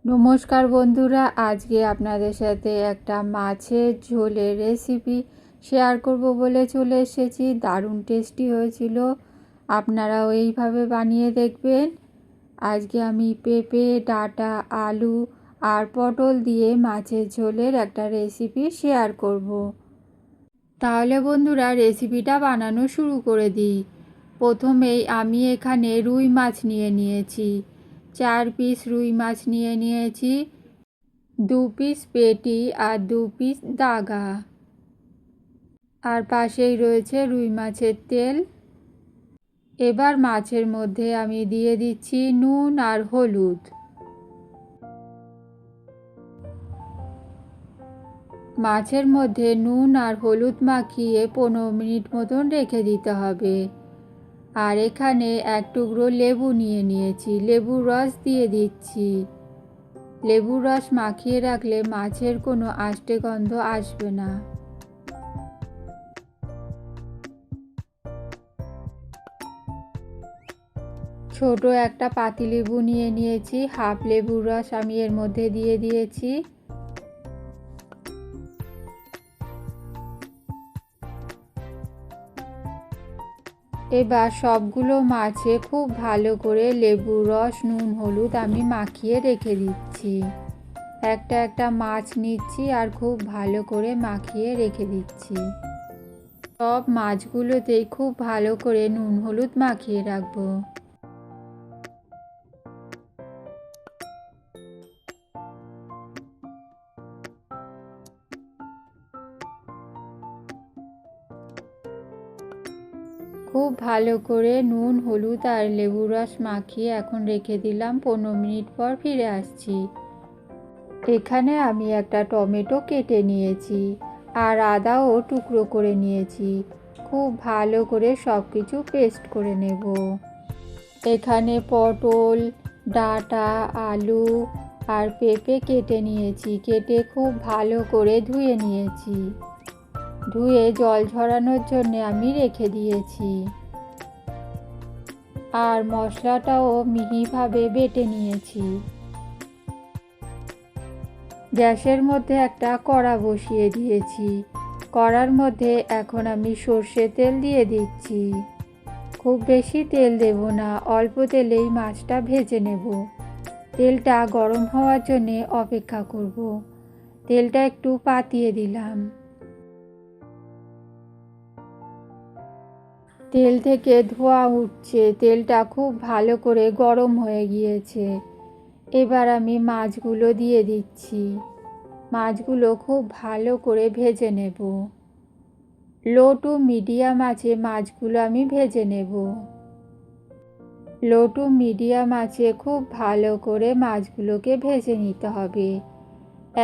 নমস্কার বন্ধুরা, আজকে আপনাদের সাথে একটা মাছের ঝোলের রেসিপি শেয়ার করব বলে চলে এসেছি। দারুণ টেস্টি হয়েছিল, আপনারাও এইভাবে বানিয়ে দেখবেন। আজকে আমি পেঁপে, ডাঁটা, আলু আর পটল দিয়ে মাছের ঝোলের একটা রেসিপি শেয়ার করব। তাহলে বন্ধুরা রেসিপিটা বানানো শুরু করে দিই। প্রথমেই আমি এখানে রুই মাছ নিয়েছি। 4 পিস রুই মাছ নিয়েছি, 2 পিস পেটি আর 2 পিস দাগা। আর পাশেই রয়েছে রুই মাছের তেল। এবার মাছের মধ্যে আমি দিয়ে দিচ্ছি নুন আর হলুদ। মাছের মধ্যে নুন আর হলুদ মাখিয়ে 15 মিনিট মতন রেখে দিতে হবে। আর এখানে এক টুকরো লেবু নিয়েছি, লেবুর রস দিয়ে দিচ্ছি। লেবুর রস মাখিয়ে রাখলে মাছের কোনো আষ্টে গন্ধ আসবে না। ছোট একটা পাতিলেবু নিয়েছি, হাফ লেবুর রস আমি এর মধ্যে দিয়ে দিয়েছি। এবার সবগুলো মাছে খুব ভালো করে লেবুর রস, নুন, হলুদ আমি মাখিয়ে রেখে দিচ্ছি। একটা একটা মাছ নিচ্ছি আর খুব ভালো করে মাখিয়ে রেখে দিচ্ছি। সব মাছগুলোতেই খুব ভালো করে নুন হলুদ মাখিয়ে রাখবো। খুব ভালো করে নুন হলুদ আর লেবুর রস মাখিয়ে এখন রেখে দিলাম। 15 মিনিট পর ফিরে আসছি। এখানে আমি একটা টমেটো কেটে নিয়েছি আর আদাও টুকরো করে নিয়েছি। খুব ভালো করে সব কিছু পেস্ট করে নেব। এখানে পটল, ডাঁটা, আলু আর পেঁপে কেটে নিয়েছি। কেটে খুব ভালো করে ধুয়ে নিয়েছি। ধুয়ে জল ঝরানোর জন্য আমি রেখে দিয়েছি। আর মশলাটাও মিহিভাবে বেটে নিয়েছি। গ্যাসের মধ্যে একটা কড়া বসিয়ে দিয়েছি। কড়ার মধ্যে এখন আমি সর্ষের তেল দিয়ে দিচ্ছি। খুব বেশি তেল দেব না, অল্প তেলেই মাছটা ভেজে নেব। তেলটা গরম হওয়ার জন্য অপেক্ষা করব। তেলটা একটু পাতিয়ে দিলাম। তেল থেকে ধোঁয়া উঠছে, তেলটা খুব ভালো করে গরম হয়ে গিয়েছে। এবার আমি মাছগুলো দিয়ে দিচ্ছি। মাছগুলো খুব ভালো করে ভেজে নেব। লো টু মিডিয়াম আঁচে মাছগুলো আমি ভেজে নেব। লো টু মিডিয়াম আঁচে খুব ভালো করে মাছগুলোকে ভেজে নিতে হবে।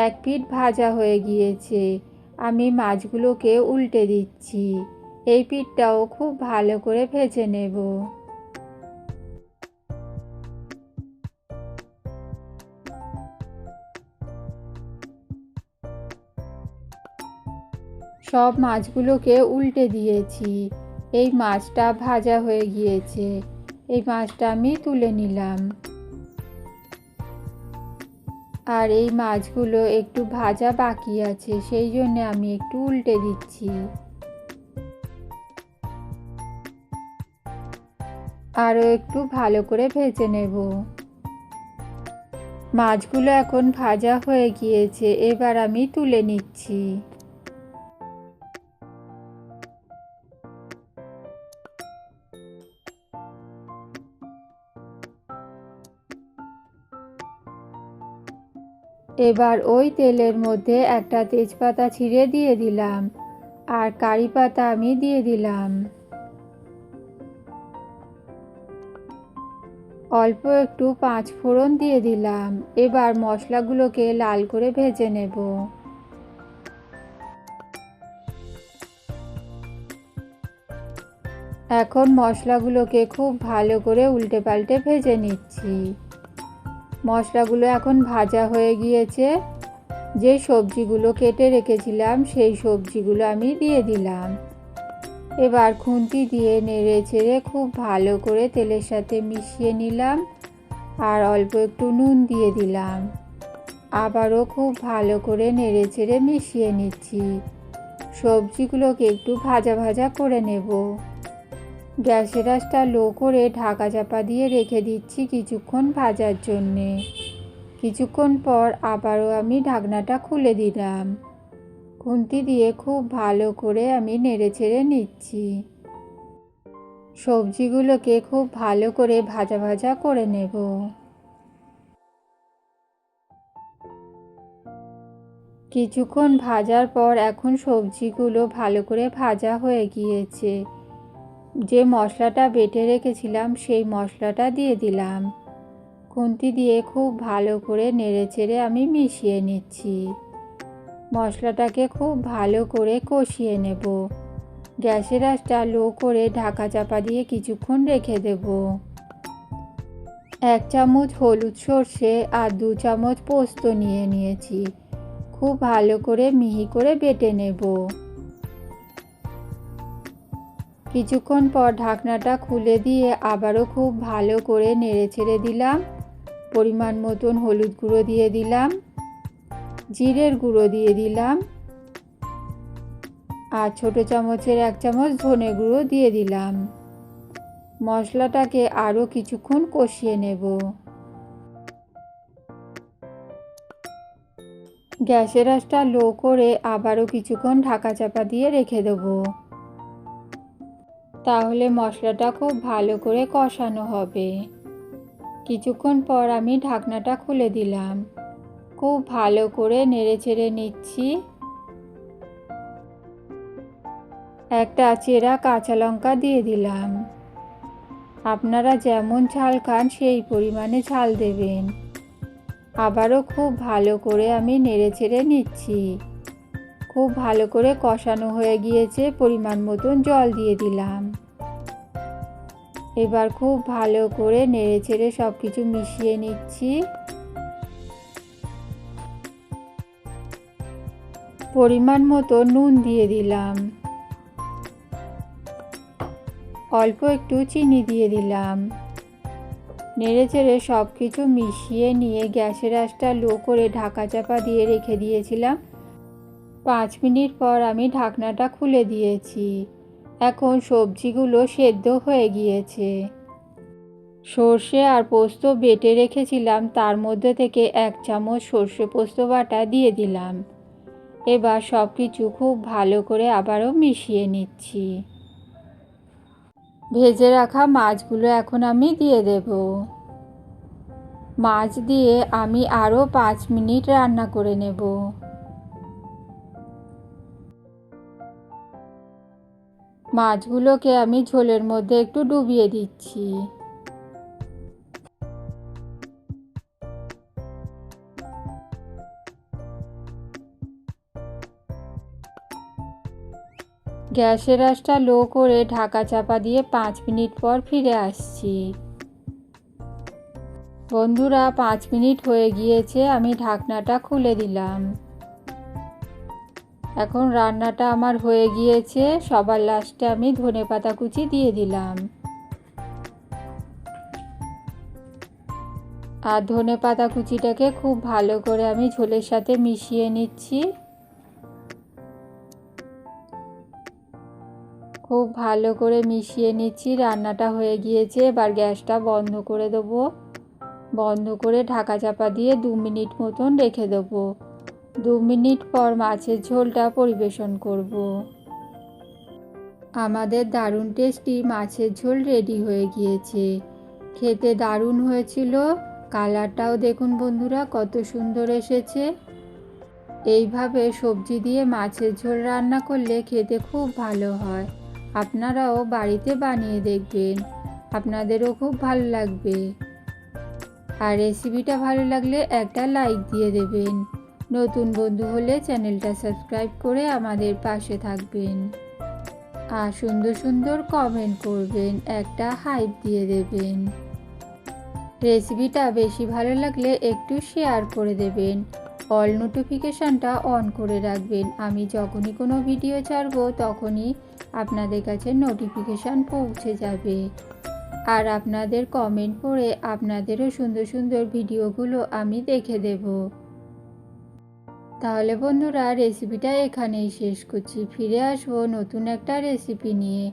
এক পিঠ ভাজা হয়ে গিয়েছে, আমি মাছগুলোকে উল্টে দিচ্ছি। এই পিঠটাও খুব ভালো করে ভেজে নেব। সব মাছগুলোকে উল্টে দিয়েছি। এই মাছটা ভাজা হয়ে গিয়েছে। এই মাছটা আমি তুলে নিলাম। আর এই মাছগুলো একটু ভাজা বাকি আছে, সেই জন্য আমি একটু উল্টে দিচ্ছি। আরও একটু ভালো করে ভেজে নেব। মাছগুলো এখন ভাজা হয়ে গিয়েছে, এবার আমি তুলে নিচ্ছি। এবার ওই তেলের মধ্যে একটা তেজপাতা ছিঁড়ে দিয়ে দিলাম আর কারি পাতা আমি দিয়ে দিলাম। অল্প একটু 5 ফোড়ন দিয়ে দিলাম। এবার মশলাগুলোকে লাল করে ভেজে নেব। এখন মশলাগুলোকে খুব ভালো করে উল্টে পাল্টে ভেজে নিচ্ছি। মশলাগুলো এখন ভাজা হয়ে গিয়েছে। যে সবজিগুলো কেটে রেখেছিলাম সেই সবজিগুলো আমি দিয়ে দিলাম। এবার খুন্তি দিয়ে নেড়ে চেড়ে খুব ভালো করে তেলের সাথে মিশিয়ে নিলাম আর অল্প একটু নুন দিয়ে দিলাম। আবারও খুব ভালো করে নেড়েচেড়ে মিশিয়ে নিচ্ছি। সবজিগুলোকে একটু ভাজা ভাজা করে নেব। গ্যাসের আঁচটা লো করে ঢাকা চাপা দিয়ে রেখে দিচ্ছি কিছুক্ষণ ভাজার জন্যে। কিছুক্ষণ পর আবারও আমি ঢাকনাটা খুলে দিলাম। খুন্তি দিয়ে খুব ভালো করে আমি নেড়েচেড়ে নিচ্ছি। সবজিগুলোকে খুব ভালো করে ভাজা ভাজা করে নেব। কিছুক্ষণ ভাজার পর এখন সবজিগুলো ভালো করে ভাজা হয়ে গিয়েছে। যে মশলাটা বেটে রেখেছিলাম সেই মশলাটা দিয়ে দিলাম। খুন্তি দিয়ে খুব ভালো করে নেড়েচেড়ে আমি মিশিয়ে নিচ্ছি। মশলাটাকে খুব ভালো করে কষিয়ে নেব। গ্যাসের আঁচটা লো করে ঢাকা চাপা দিয়ে কিছুক্ষণ রেখে দেব। 1 চামচ হলুদ সর্ষে আর 2 চামচ পোস্ত নিয়েছি। খুব ভালো করে মিহি করে বেটে নেব। কিছুক্ষণ পর ঢাকনাটা খুলে দিয়ে আবারও খুব ভালো করে নেড়েচেড়ে দিলাম। পরিমাণ মতন হলুদ গুঁড়ো দিয়ে দিলাম, জিরের গুঁড়ো দিয়ে দিলাম আর ছোট চামচের 1 চামচ ধনে গুঁড়ো দিয়ে দিলাম। মশলাটাকে আরও কিছুক্ষণ কষিয়ে নেব। গ্যাসের আঁচটা লো করে আবারও কিছুক্ষণ ঢাকা চাপা দিয়ে রেখে দেব। তাহলে মশলাটা খুব ভালো করে কষানো হবে। কিছুক্ষণ পর আমি ঢাকনাটা খুলে দিলাম। খুব ভালো করে নেড়েচেড়ে নিচ্ছি। একটা চেরা কাঁচা লঙ্কা দিয়ে দিলাম। আপনারা যেমন ঝাল খান সেই পরিমাণে ঝাল দেবেন। আবারও খুব ভালো করে আমি নেড়েচেড়ে নিচ্ছি। খুব ভালো করে কষানো হয়ে গিয়েছে, পরিমাণ মতন জল দিয়ে দিলাম। এবার খুব ভালো করে নেড়েচেড়ে সব কিছু মিশিয়ে নিচ্ছি। পরিমাণ মতো নুন দিয়ে দিলাম। অল্প একটু চিনি দিয়ে দিলাম। নেড়েচেড়ে সব কিছু মিশিয়ে নিয়ে গ্যাসের আঁচটা লো করে ঢাকা চাপা দিয়ে রেখে দিয়েছিলাম। 5 মিনিট পর আমি ঢাকনাটা খুলে দিয়েছি। এখন সবজিগুলো সেদ্ধ হয়ে গিয়েছে। সর্ষে আর পোস্ত বেটে রেখেছিলাম, তার মধ্যে থেকে 1 চামচ সর্ষে পোস্ত বাটা দিয়ে দিলাম। এবার সব কিছু খুব ভালো করে আবারও মিশিয়ে নিচ্ছি। ভেজে রাখা মাছগুলো এখন আমি দিয়ে দেব। মাছ দিয়ে আমি আরও 5 মিনিট রান্না করে নেব। মাছগুলোকে আমি ঝোলের মধ্যে একটু ডুবিয়ে দিচ্ছি। গ্যাসের আঁচটা লো করে ঢাকা চাপা দিয়ে 5 মিনিট পর ফিরে আসছি। বন্ধুরা, 5 মিনিট হয়ে গিয়েছে, আমি ঢাকনাটা খুলে দিলাম। এখন রান্নাটা আমার হয়ে গিয়েছে। সবার লাস্টে আমি ধনেপাতা কুচি দিয়ে দিলাম। আর ধনেপাতা কুচিটাকে খুব ভালো করে আমি ঝোলের সাথে মিশিয়ে নিচ্ছি। খুব ভালো করে মিশিয়ে নিচ্ছি। রান্নাটা হয়ে গিয়েছে। এবার গ্যাসটা বন্ধ করে দেবো। বন্ধ করে ঢাকা চাপা দিয়ে 2 মিনিট মতন রেখে দেবো। 2 মিনিট পর মাছের ঝোলটা পরিবেশন করব। আমাদের দারুণ টেস্টি মাছের ঝোল রেডি হয়ে গিয়েছে। খেতে দারুণ হয়েছিল। কালারটাও দেখুন বন্ধুরা কত সুন্দর এসেছে। এইভাবে সবজি দিয়ে মাছের ঝোল রান্না করলে খেতে খুব ভালো হয়। আপনারাও বাড়িতে বানিয়ে দেখবেন, আপনাদেরও খুব ভালো লাগবে। আর রেসিপিটা ভালো লাগলে একটা লাইক দিয়ে দেবেন। নতুন বন্ধু হলে চ্যানেলটা সাবস্ক্রাইব করে আমাদের পাশে থাকবেন। আর সুন্দর সুন্দর কমেন্ট করবেন, একটা হাইপ দিয়ে দেবেন। রেসিপিটা বেশি ভালো লাগলে একটু শেয়ার করে দেবেন। অল নোটিফিকেশানটা অন করে রাখবেন। আমি যখনই কোনো ভিডিও ছাড়ব তখনই আপনাদের কাছে নোটিফিকেশান পৌঁছে যাবে। আর আপনাদের কমেন্ট পড়ে আপনাদেরও সুন্দর সুন্দর ভিডিওগুলো আমি দেখে দেব। তাহলে বন্ধুরা রেসিপিটা এখানেই শেষ করছি। ফিরে আসবো নতুন একটা রেসিপি নিয়ে।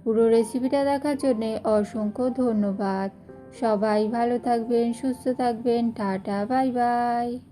পুরো রেসিপিটা দেখার জন্য অসংখ্য ধন্যবাদ। সবাই ভালো থাকবেন, সুস্থ থাকবেন। Tata, bye bye.